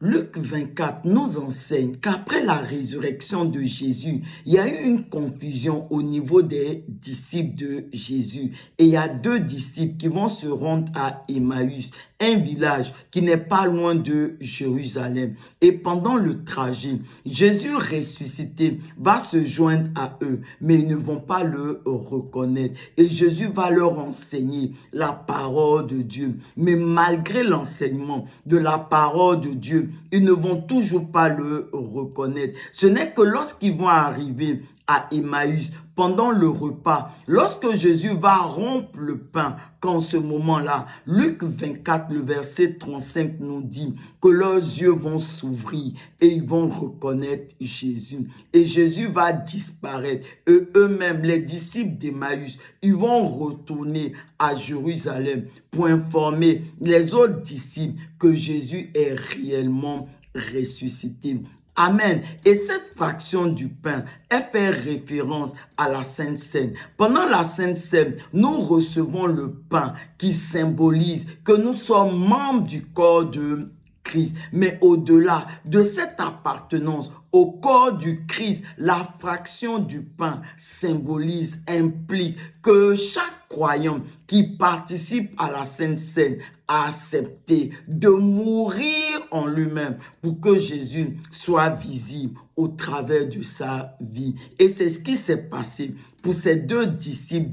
Luc 24 nous enseigne qu'après la résurrection de Jésus, il y a eu une confusion au niveau des disciples de Jésus. Et il y a deux disciples qui vont se rendre à Emmaüs, un village qui n'est pas loin de Jérusalem. Et pendant le trajet, Jésus ressuscité va se joindre à eux, mais ils ne vont pas le reconnaître. Et Jésus va leur enseigner la parole de Dieu. Mais malgré l'enseignement de la parole de Dieu, ils ne vont toujours pas le reconnaître. Ce n'est que lorsqu'ils vont arriver à Emmaüs, pendant le repas, lorsque Jésus va rompre le pain, qu'en ce moment-là, Luc 24, le verset 35 nous dit que leurs yeux vont s'ouvrir et ils vont reconnaître Jésus. Et Jésus va disparaître. Et eux-mêmes, les disciples d'Emmaüs, ils vont retourner à Jérusalem pour informer les autres disciples que Jésus est réellement ressuscité. Amen. Et cette fraction du pain, elle fait référence à la Sainte Seine. Pendant la Sainte Seine, nous recevons le pain qui symbolise que nous sommes membres du corps de Christ. Mais au-delà de cette appartenance au corps du Christ, la fraction du pain symbolise, implique que chaque croyant qui participe à la Sainte Seine a accepté de mourir en lui-même pour que Jésus soit visible au travers de sa vie. Et c'est ce qui s'est passé pour ces deux disciples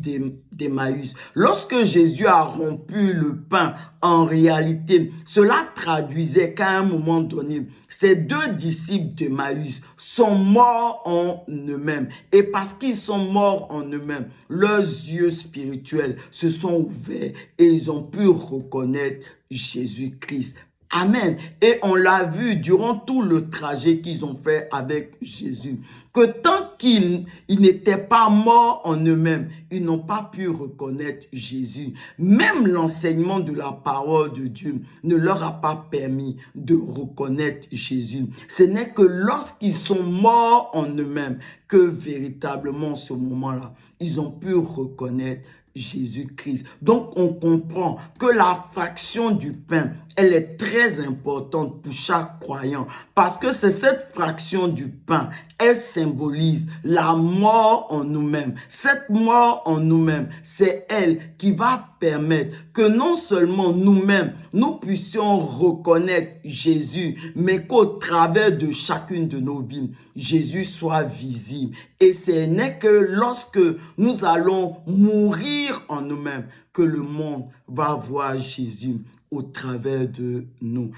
d'Emmaüs. Lorsque Jésus a rompu le pain, en réalité, cela traduisait qu'à un moment donné, ces deux disciples d'Emmaüs sont morts en eux-mêmes. Et parce qu'ils sont morts en eux-mêmes, leurs yeux spirituels se sont ouverts et ils ont pu reconnaître Jésus-Christ. Amen. Et on l'a vu durant tout le trajet qu'ils ont fait avec Jésus, que tant qu'ils n'étaient pas morts en eux-mêmes, ils n'ont pas pu reconnaître Jésus. Même l'enseignement de la parole de Dieu ne leur a pas permis de reconnaître Jésus. Ce n'est que lorsqu'ils sont morts en eux-mêmes que véritablement, ce moment-là, ils ont pu reconnaître Jésus-Christ. Donc, on comprend que la fraction du pain, elle est très importante pour chaque croyant parce que c'est cette fraction du pain, elle symbolise la mort en nous-mêmes. Cette mort en nous-mêmes, c'est elle qui va permettre que non seulement nous-mêmes, nous puissions reconnaître Jésus, mais qu'au travers de chacune de nos vies, Jésus soit visible. Et ce n'est que lorsque nous allons mourir en nous-mêmes que le monde va voir Jésus au travers de nous.